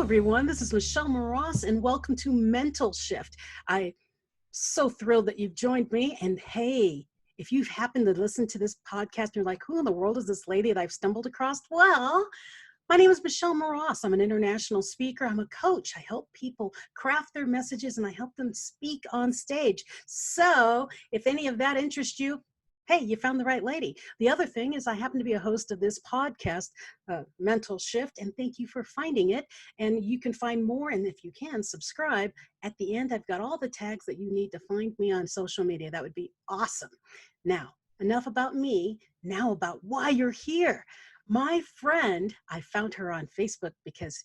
everyone. This is Michelle Moross, and welcome to MentalShift. I'm so thrilled that you've joined me. And hey, if you've happened to listen to this podcast and you're like, who in the world is this lady that I've stumbled across? Well, my name is Michelle Moross. I'm an international speaker. I'm a coach. I help people craft their messages and I help them speak on stage. So if any of that interests you, hey, you found the right lady. The other thing is I happen to be a host of this podcast, MentalShift, and thank you for finding it. And you can find more, and if you can, subscribe. At the end, I've got all the tags that you need to find me on social media. That would be awesome. Now, enough about me. Now about why you're here. My friend, I found her on Facebook because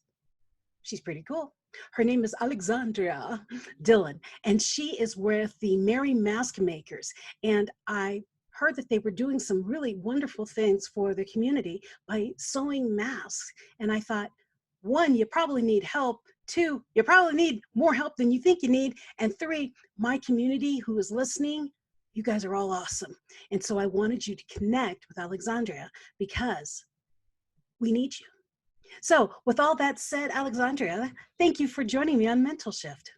she's pretty cool. Her name is Alexandrea Dillon, and she is with the Merry Mask Makers. And I heard that they were doing some really wonderful things for the community by sewing masks. And I thought, one, you probably need help. Two, you probably need more help than you think you need. And three, my community who is listening, you guys are all awesome. And so I wanted you to connect with Alexandrea because we need you. So with all that said, Alexandrea, thank you for joining me on MentalShift.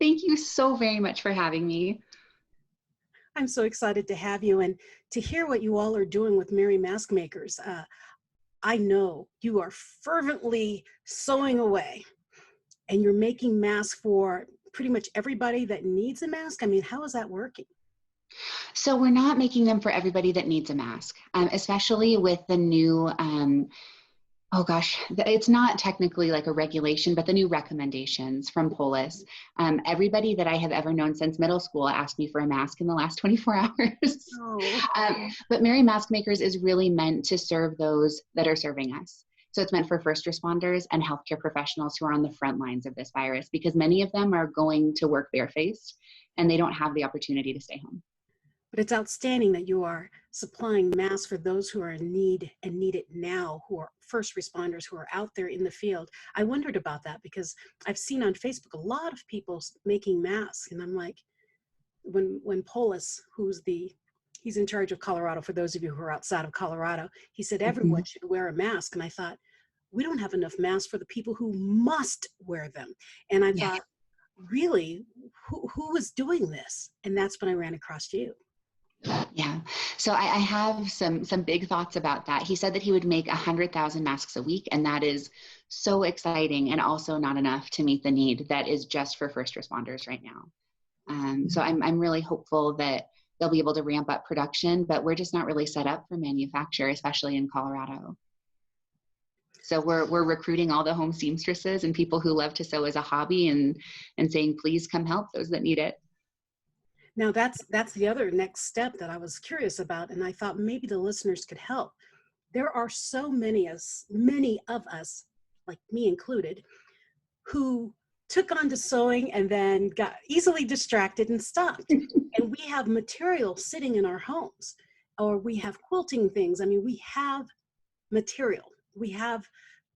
Thank you so very much for having me. I'm so excited to have you and to hear what you all are doing with Merry Mask Makers. I know you are fervently sewing away and you're making masks for pretty much everybody that needs a mask. I mean, how is that working? So we're not making them for everybody that needs a mask, especially with the new, it's not technically like a regulation, but the new recommendations from Polis. Everybody that I have ever known since middle school asked me for a mask in the last 24 hours. Oh. But Merry Mask Makers is really meant to serve those that are serving us. So it's meant for first responders and healthcare professionals who are on the front lines of this virus, because many of them are going to work barefaced and they don't have the opportunity to stay home. But it's outstanding that you are supplying masks for those who are in need and need it now, who are first responders, who are out there in the field. I wondered about that because I've seen on Facebook a lot of people making masks. And I'm like, when Polis, he's in charge of Colorado, for those of you who are outside of Colorado, he said everyone should wear a mask. And I thought, we don't have enough masks for the people who must wear them. And I thought, really, who is doing this? And that's when I ran across you. Yeah. So I have some big thoughts about that. He said that he would make 100,000 masks a week, and that is so exciting and also not enough to meet the need that is just for first responders right now. So I'm really hopeful that they'll be able to ramp up production, but we're just not really set up for manufacture, especially in Colorado. So we're recruiting all the home seamstresses and people who love to sew as a hobby and saying, please come help those that need it. Now that's the other next step that I was curious about, and I thought maybe the listeners could help. There are so many of us, like me included, who took on to sewing and then got easily distracted and stopped. And we have material sitting in our homes, or we have quilting things. I mean, we have material. We have,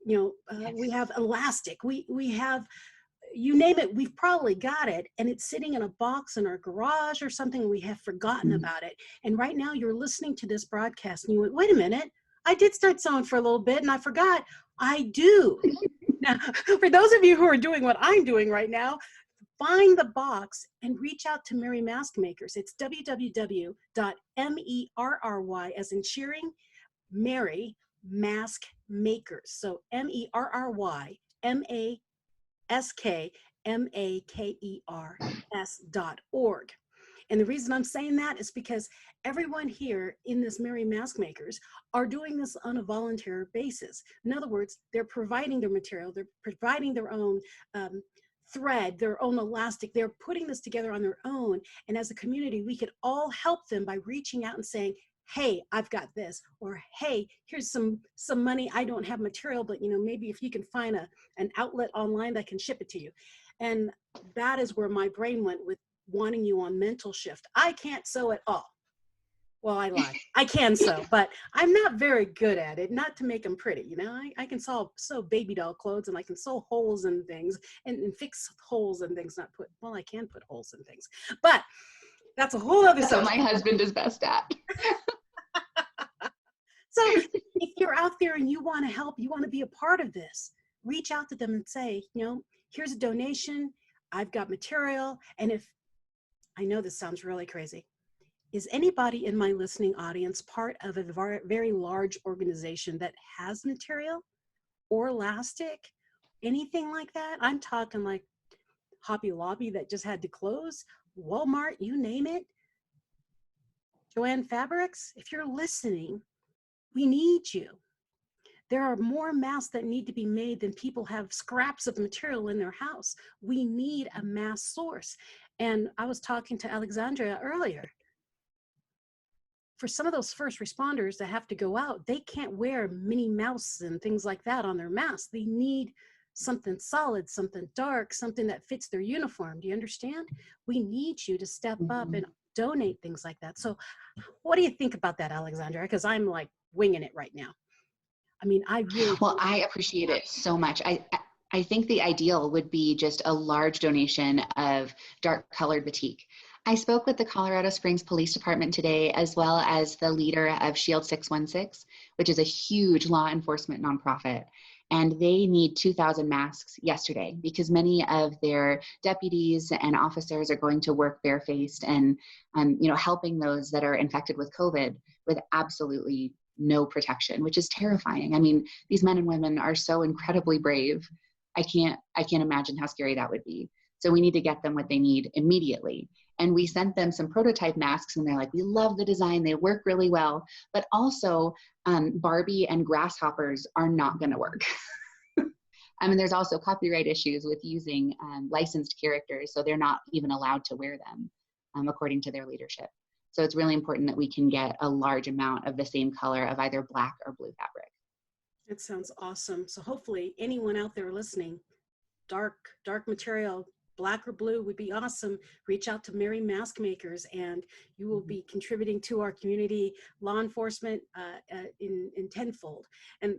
we have elastic. We have, you name it, we've probably got it, and it's sitting in a box in our garage or something, and we have forgotten about it. And right now you're listening to this broadcast and you went, wait a minute, I did start sewing for a little bit and I forgot. I do. Now, for those of you who are doing what I'm doing right now, find the box and reach out to Merry Mask Makers. It's www.merry, as in cheering, Merry Mask Makers. So MERRYMASKMAKERS.org. And the reason I'm saying that is because everyone here in this Merry Mask Makers are doing this on a volunteer basis. In other words, they're providing their material, they're providing their own thread, their own elastic, they're putting this together on their own. And as a community, we could all help them by reaching out and saying, hey, I've got this, or hey, here's some money. I don't have material, but maybe if you can find an outlet online that can ship it to you. And that is where my brain went with wanting you on MentalShift. I can't sew at all. Well, I lied. I can sew, but I'm not very good at it, not to make them pretty. I can sew baby doll clothes, and I can sew holes in things and fix holes in things, I can put holes in things, but that's a whole other subject. That's what my husband is best at. So if you're out there and you want to help, you want to be a part of this, reach out to them and say, here's a donation. I've got material. And if, I know this sounds really crazy, is anybody in my listening audience part of a very large organization that has material or elastic, anything like that? I'm talking like Hobby Lobby that just had to close, Walmart, you name it, Joanne Fabrics. If you're listening, we need you. There are more masks that need to be made than people have scraps of material in their house. We need a mass source. And I was talking to Alexandrea earlier. For some of those first responders that have to go out, they can't wear Minnie Mouse and things like that on their masks. They need something solid, something dark, something that fits their uniform. Do you understand? We need you to step up and donate things like that. So what do you think about that, Alexandra? Because I'm like winging it right now. I mean, I really— Well, I appreciate it so much. I think the ideal would be just a large donation of dark colored batik. I spoke with the Colorado Springs Police Department today, as well as the leader of Shield 616, which is a huge law enforcement nonprofit. And they need 2,000 masks yesterday because many of their deputies and officers are going to work barefaced and, helping those that are infected with COVID with absolutely no protection, which is terrifying. I mean, these men and women are so incredibly brave. I can't imagine how scary that would be. So we need to get them what they need immediately. And we sent them some prototype masks and they're like, we love the design. They work really well, but also Barbie and grasshoppers are not going to work. I mean, there's also copyright issues with using licensed characters. So they're not even allowed to wear them according to their leadership. So it's really important that we can get a large amount of the same color of either black or blue fabric. That sounds awesome. So hopefully anyone out there listening, dark material, black or blue would be awesome. Reach out to Merry Mask Makers and you will be contributing to our community law enforcement in tenfold. And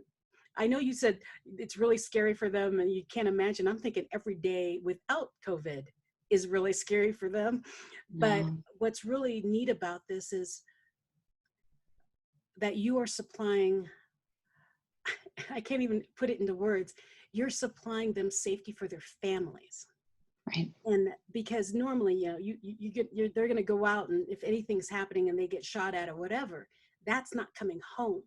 I know you said it's really scary for them and you can't imagine. I'm thinking every day without COVID is really scary for them. But what's really neat about this is that you are supplying, I can't even put it into words, you're supplying them safety for their families. Right. And because normally, they're going to go out and if anything's happening and they get shot at or whatever, that's not coming home.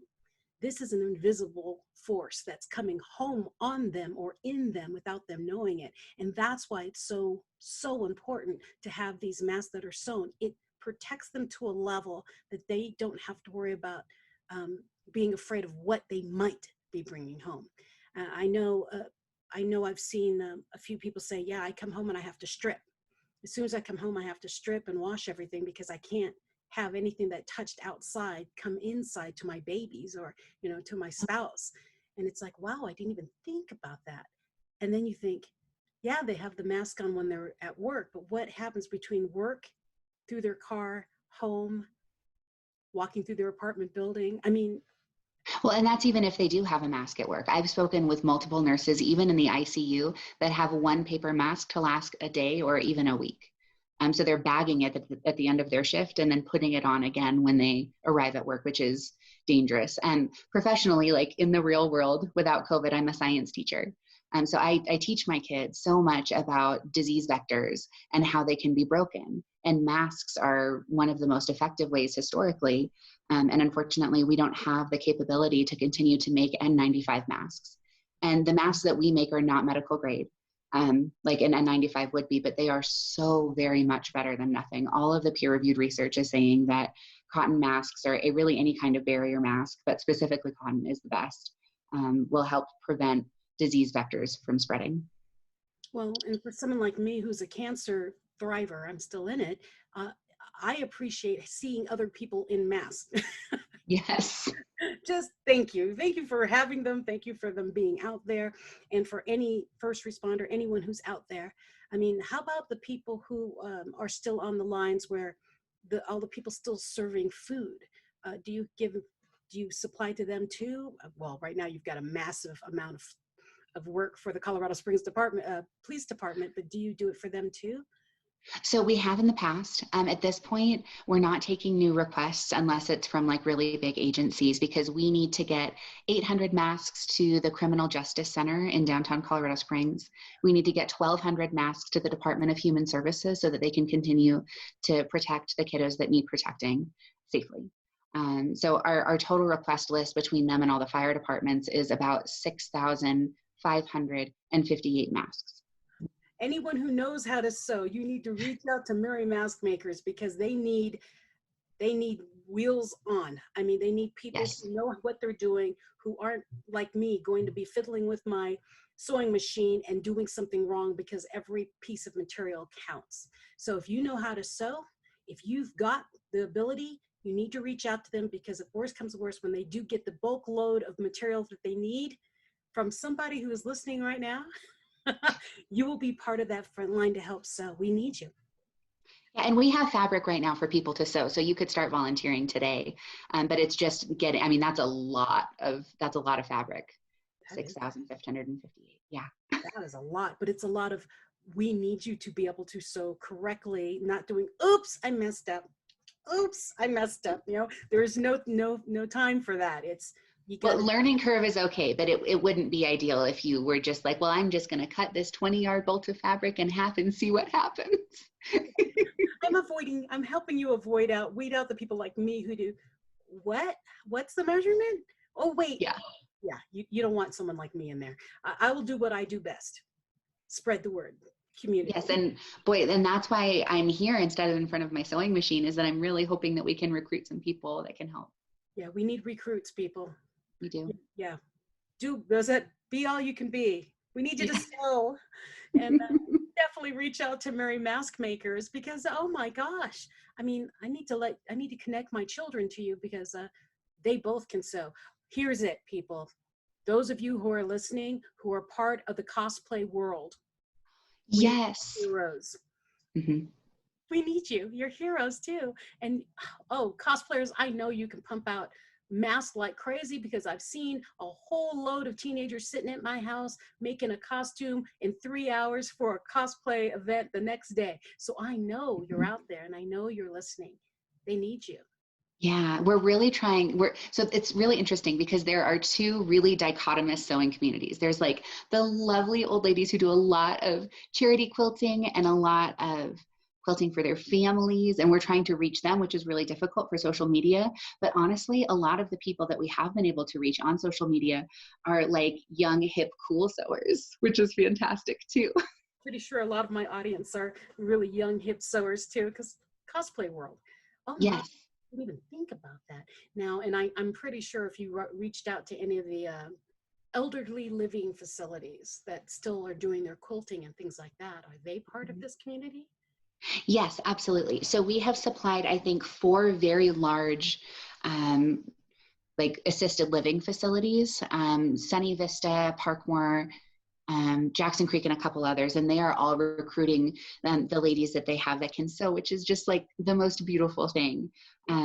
This is an invisible force that's coming home on them or in them without them knowing it. And that's why it's so, so important to have these masks that are sewn. It protects them to a level that they don't have to worry about being afraid of what they might be bringing home. I know I've seen a few people say, yeah, I come home and I have to strip. As soon as I come home, I have to strip and wash everything because I can't have anything that touched outside come inside to my babies or, to my spouse. And it's like, wow, I didn't even think about that. And then you think, yeah, they have the mask on when they're at work, but what happens between work, through their car, home, walking through their apartment building? I mean, well, and that's even if they do have a mask at work. I've spoken with multiple nurses, even in the ICU, that have one paper mask to last a day or even a week. So they're bagging it at the end of their shift and then putting it on again when they arrive at work, which is dangerous. And professionally, like in the real world, without COVID, I'm a science teacher. So I teach my kids so much about disease vectors and how they can be broken. And masks are one of the most effective ways historically. And unfortunately, we don't have the capability to continue to make N95 masks. And the masks that we make are not medical grade. Like an N95 would be, but they are so very much better than nothing. All of the peer-reviewed research is saying that cotton masks or really any kind of barrier mask, but specifically cotton is the best, will help prevent disease vectors from spreading. Well, and for someone like me who's a cancer thriver, I'm still in it, I appreciate seeing other people in masks. Yes. Just thank you. Thank you for having them. Thank you for them being out there. And for any first responder, anyone who's out there. I mean, how about the people who are still on the lines where all the people still serving food? Do you supply to them too? Well, right now you've got a massive amount of work for the Colorado Springs Police Department, but do you do it for them too? So we have in the past. At this point, we're not taking new requests unless it's from like really big agencies, because we need to get 800 masks to the Criminal Justice Center in downtown Colorado Springs. We need to get 1,200 masks to the Department of Human Services so that they can continue to protect the kiddos that need protecting safely. So our total request list between them and all the fire departments is about 6,558 masks. Anyone who knows how to sew, you need to reach out to Merry Mask Makers, because they need wheels on. I mean, they need people Yes. who know what they're doing, who aren't like me going to be fiddling with my sewing machine and doing something wrong, because every piece of material counts. So if you know how to sew, if you've got the ability, you need to reach out to them, because if worse comes to worse, when they do get the bulk load of materials that they need from somebody who is listening right now, you will be part of that front line to help sew. We need you. Yeah, and we have fabric right now for people to sew, so you could start volunteering today. But it's just getting. I mean, that's a lot of fabric. 6,558. Yeah, that is a lot, but it's a lot of. We need you to be able to sew correctly, not doing. Oops, I messed up. Oops, I messed up. You know, there is no time for that. It's. Well, learning curve is okay, but it wouldn't be ideal if you were just like, well, I'm just going to cut this 20-yard bolt of fabric in half and see what happens. I'm helping you weed out the people like me who do, what's the measurement? Oh, wait. Yeah. You don't want someone like me in there. I will do what I do best. Spread the word. Community. Yes, and that's why I'm here instead of in front of my sewing machine, is that I'm really hoping that we can recruit some people that can help. Yeah, we need recruits, people. We do. Yeah. Does that be all you can be? We need you to sew. And definitely reach out to Merry Mask Makers, because, oh my gosh, I mean, I need to connect my children to you, because they both can sew. Here's it, people. Those of you who are listening, who are part of the cosplay world. Yes. Heroes. Mm-hmm. We need you. You're heroes too. And cosplayers, I know you can pump out masks like crazy, because I've seen a whole load of teenagers sitting at my house making a costume in 3 hours for a cosplay event the next day. So I know you're out there, and I know you're listening. They need you. Yeah, we're really trying. So it's really interesting, because there are two really dichotomous sewing communities. There's like the lovely old ladies who do a lot of charity quilting and a lot of quilting for their families, and we're trying to reach them, which is really difficult for social media. But honestly, a lot of the people that we have been able to reach on social media are like young, hip, cool sewers, which is fantastic too. Pretty sure a lot of my audience are really young, hip sewers too, because cosplay world. Oh, yes. I didn't even think about that. Now, and I'm pretty sure if you reached out to any of the elderly living facilities that still are doing their quilting and things like that, are they part of this community? Yes, absolutely. So we have supplied, I think, 4 very large like assisted living facilities, Sunny Vista, Parkmore, Jackson Creek, and a couple others, and they are all recruiting the ladies that they have that can sew, which is just like the most beautiful thing.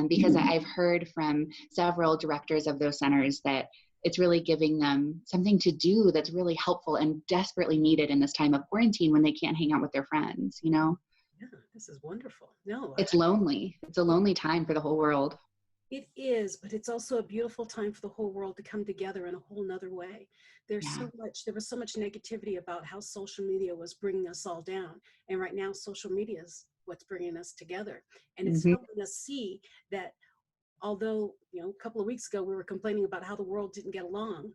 Because I've heard from several directors of those centers that it's really giving them something to do that's really helpful and desperately needed in this time of quarantine when they can't hang out with their friends, you know? Yeah, this is wonderful. No, it's lonely. It's a lonely time for the whole world. It is, but it's also a beautiful time for the whole world to come together in a whole nother way. There was so much negativity about how social media was bringing us all down. And right now, social media is what's bringing us together. And it's helping us see that although, a couple of weeks ago, we were complaining about how the world didn't get along.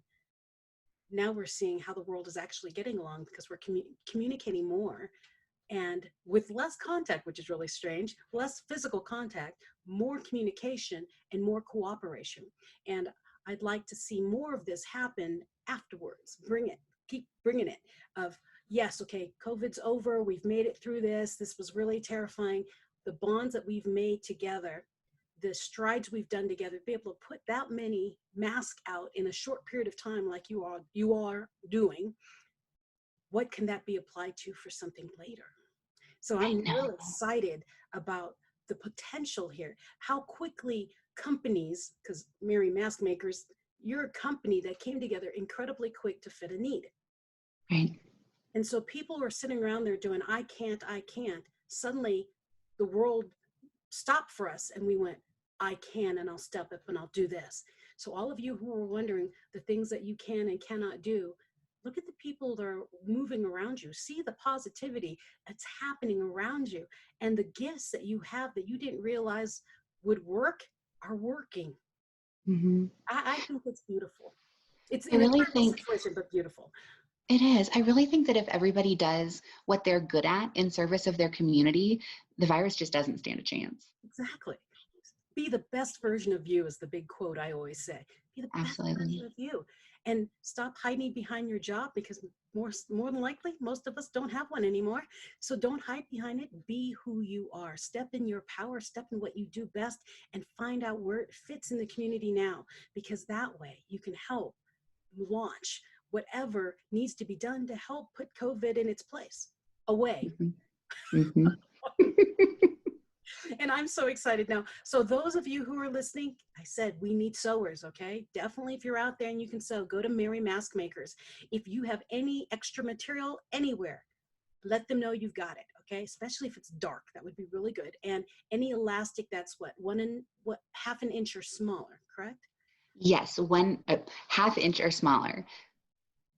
Now we're seeing how the world is actually getting along, because we're communicating more. And with less contact, which is really strange, less physical contact, more communication and more cooperation. And I'd like to see more of this happen afterwards. Keep bringing it of, yes, okay, COVID's over. We've made it through this. This was really terrifying. The bonds that we've made together, the strides we've done together, be able to put that many masks out in a short period of time, like you are doing. What can that be applied to for something later? So I'm really excited about the potential here. How quickly companies, because Merry Mask Makers, you're a company that came together incredibly quick to fit a need. Right. And so people are sitting around there doing, I can't. suddenly the world stopped for us and we went, I can, and I'll step up and I'll do this. So all of you who are wondering the things that you can and cannot do, look at the people that are moving around you. See the positivity that's happening around you, and the gifts that you have that you didn't realize would work are working. Mm-hmm. I think it's beautiful. It's I in a really terrible think situation, but beautiful. it is. I really think that if everybody does what they're good at in service of their community, the virus just doesn't stand a chance. Exactly. Be the best version of you is the big quote I always say. Be the best Absolutely. version of you. And stop hiding behind your job, because more than likely, most of us don't have one anymore. So don't hide behind it. Be who you are. Step in your power, step in what you do best, and find out where it fits in the community now, because that way you can help launch whatever needs to be done to help put COVID in its place. Away. Mm-hmm. Mm-hmm. And I'm so excited now. So those of you who are listening, I said we need sewers, okay? Definitely, if you're out there and you can sew, go to Mary Mask Makers. If you have any extra material anywhere, let them know you've got it, okay? Especially if it's dark, that would be really good. And any elastic that's half an inch or smaller, correct? Yes, half inch or smaller.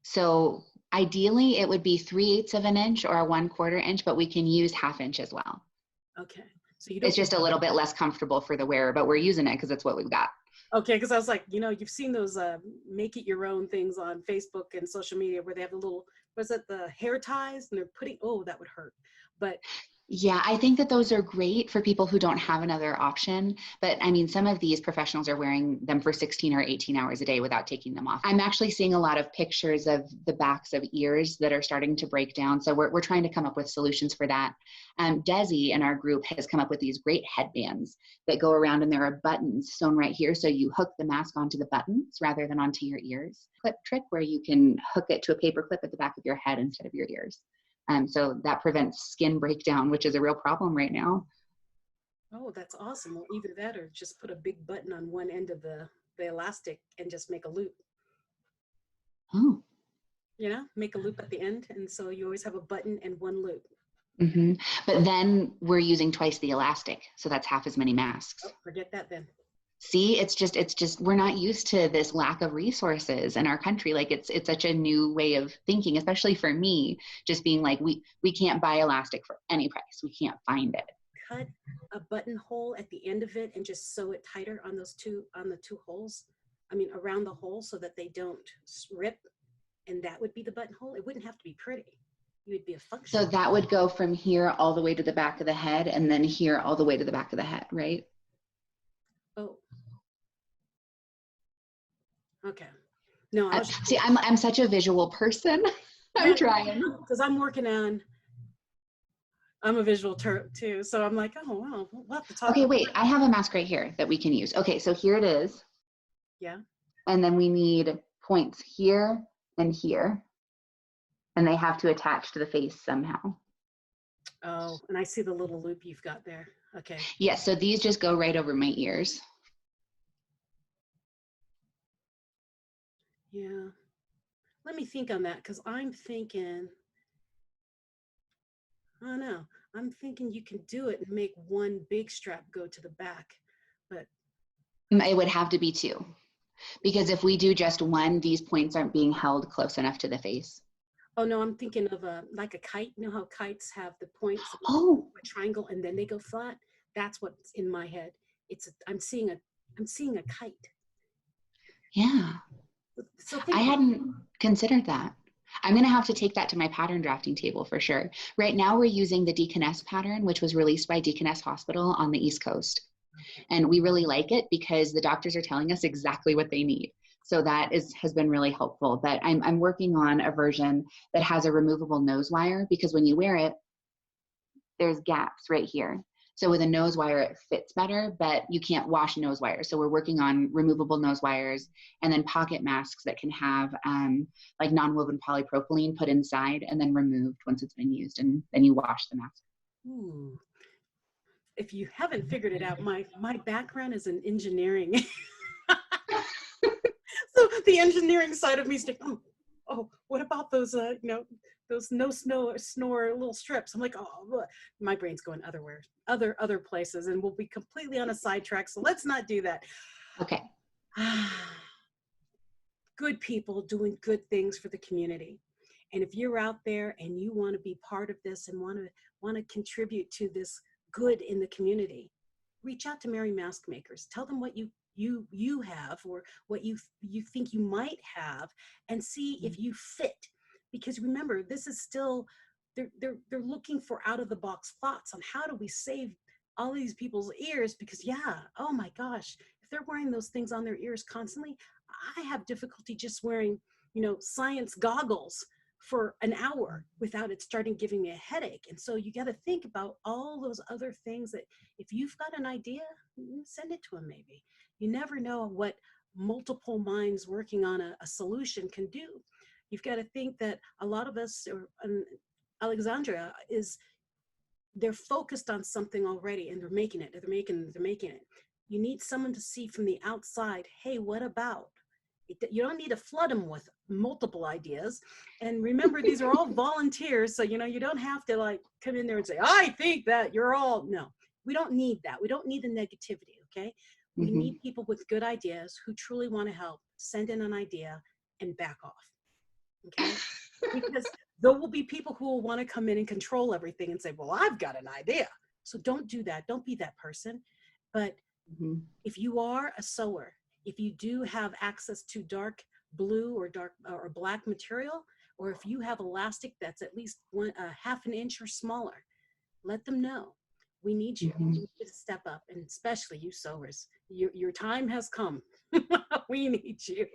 So ideally it would be 3/8 of an inch or a 1/4 inch, but we can use half inch as well. Okay. So you don't. It's just a little bit less comfortable for the wearer, but we're using it because it's what we've got. Okay, because I was like, you've seen those make it your own things on Facebook and social media where they have the little, the hair ties, and they're putting, oh, that would hurt. But yeah, I think that those are great for people who don't have another option. But I mean, some of these professionals are wearing them for 16 or 18 hours a day without taking them off. I'm actually seeing a lot of pictures of the backs of ears that are starting to break down. So we're trying to come up with solutions for that. Desi in our group has come up with these great headbands that go around, and there are buttons sewn right here. So you hook the mask onto the buttons rather than onto your ears. Clip trick where you can hook it to a paper clip at the back of your head instead of your ears. So that prevents skin breakdown, which is a real problem right now. Oh, that's awesome. Well, either that or just put a big button on one end of the elastic and just make a loop. Oh. Make a loop at the end. And so you always have a button and one loop. Mm-hmm. But then we're using twice the elastic. So that's half as many masks. Oh, forget that then. See, it's just, we're not used to this lack of resources in our country. Like it's such a new way of thinking, especially for me, just being like, we can't buy elastic for any price. We can't find it. Cut a buttonhole at the end of it and just sew it tighter on the two holes. I mean, around the hole so that they don't rip. And that would be the buttonhole. It wouldn't have to be pretty. It would be a function. So that would go from here all the way to the back of the head, and then here all the way to the back of the head, right? Oh. Okay. No, see, I'm such a visual person. I'm trying. Because I'm a visual too. So I'm like, oh, wow, we'll have to talk. Okay, wait, I have a mask right here that we can use. Okay, so here it is. Yeah. And then we need points here and here. And they have to attach to the face somehow. Oh, and I see the little loop you've got there. Okay. Yes, so these just go right over my ears. Yeah. Let me think on that, because I'm thinking, I don't know. I'm thinking you can do it and make one big strap go to the back, but it would have to be two, because if we do just one, these points aren't being held close enough to the face. Oh no, I'm thinking of like a kite. You know how kites have the points, a triangle, and then they go flat? That's what's in my head. I'm seeing a kite. Yeah. So I hadn't considered that. I'm going to have to take that to my pattern drafting table for sure. Right now we're using the Deacon S pattern, which was released by Deacon S Hospital on the East Coast. And we really like it because the doctors are telling us exactly what they need. So that has been really helpful. But I'm working on a version that has a removable nose wire, because when you wear it, there's gaps right here. So with a nose wire, it fits better, but you can't wash nose wires. So we're working on removable nose wires, and then pocket masks that can have like non-woven polypropylene put inside and then removed once it's been used, and then you wash the mask. Ooh. If you haven't figured it out, my background is in engineering. So the engineering side of me is like, oh, oh, what about those, those no snore little strips? I'm like, oh, my brain's going other places, and we'll be completely on a sidetrack. So let's not do that. Okay. Good people doing good things for the community. And if you're out there and you want to be part of this and want to contribute to this good in the community, reach out to Merry Mask Makers. Tell them what you have, or what you think you might have, and see if you fit. Because remember, this is still, they're looking for out of the box thoughts on how do we save all these people's ears. Because oh my gosh, if they're wearing those things on their ears constantly, I have difficulty just wearing, science goggles for an hour without it starting giving me a headache. And so you got to think about all those other things that if you've got an idea, send it to them maybe. You never know what multiple minds working on a solution can do. You've got to think that a lot of us, Alexandria, they're focused on something already, and they're making it. You need someone to see from the outside, hey, what about? You don't need to flood them with multiple ideas. And remember, these are all volunteers. So, you don't have to come in there and say, I think that you're all, no, we don't need that. We don't need the negativity. Okay. We need people with good ideas who truly want to help. Send in an idea and back off. Okay. Because there will be people who will want to come in and control everything and say, well, I've got an idea. So don't do that. Don't be that person. But if you are a sewer, if you do have access to dark blue or black material, or if you have elastic that's at least half an inch or smaller, let them know. We need you. We need you to step up, and especially you sewers. Your time has come. We need you.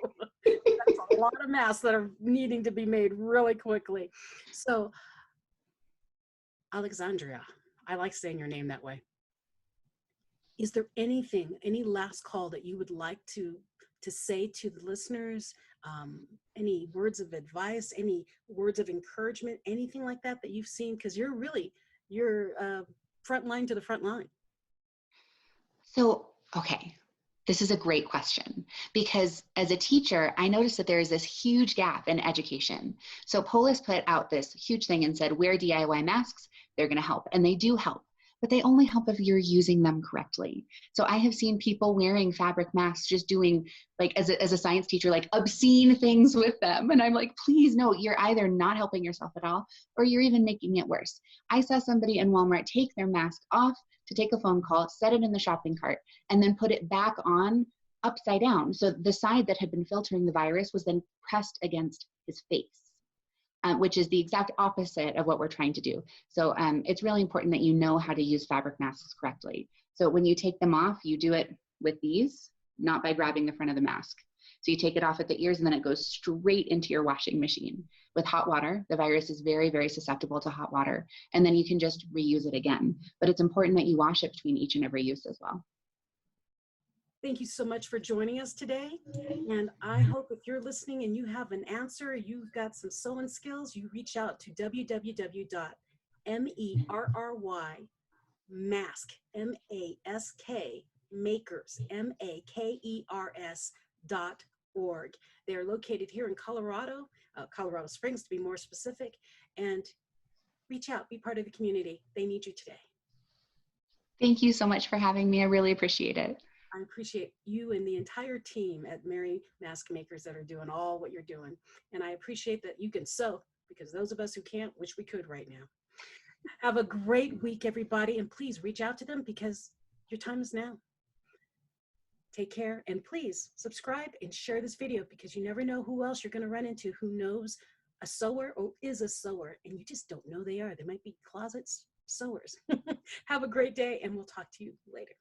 That's a lot of masks that are needing to be made really quickly. So, Alexandria, I like saying your name that way. Is there any last call that you would like to say to the listeners? Any words of advice, any words of encouragement, anything like that you've seen? Because you're front line to the front line. So, okay, this is a great question, because as a teacher, I noticed that there is this huge gap in education. So Polis put out this huge thing and said, wear DIY masks, they're going to help. And they do help. But they only help if you're using them correctly. So I have seen people wearing fabric masks, just doing, as a science teacher, obscene things with them. And I'm like, please, no, you're either not helping yourself at all, or you're even making it worse. I saw somebody in Walmart take their mask off to take a phone call, set it in the shopping cart, and then put it back on upside down. So the side that had been filtering the virus was then pressed against his face. Which is the exact opposite of what we're trying to do. So it's really important that you know how to use fabric masks correctly. So when you take them off, you do it with these, not by grabbing the front of the mask. So you take it off at the ears, and then it goes straight into your washing machine. With hot water, the virus is very, very susceptible to hot water, and then you can just reuse it again. But it's important that you wash it between each and every use as well. Thank you so much for joining us today. And I hope if you're listening and you have an answer, you've got some sewing skills, you reach out to makers.org. They're located here in Colorado, Colorado Springs to be more specific. And reach out, be part of the community. They need you today. Thank you so much for having me. I really appreciate it. I appreciate you and the entire team at Merry Mask Makers that are doing all what you're doing. And I appreciate that you can sew, because those of us who can't, wish we could right now. Have a great week, everybody. And please reach out to them, because your time is now. Take care, and please subscribe and share this video, because you never know who else you're going to run into who knows a sewer or is a sewer, and you just don't know they are. They might be closet sewers. Have a great day, and we'll talk to you later.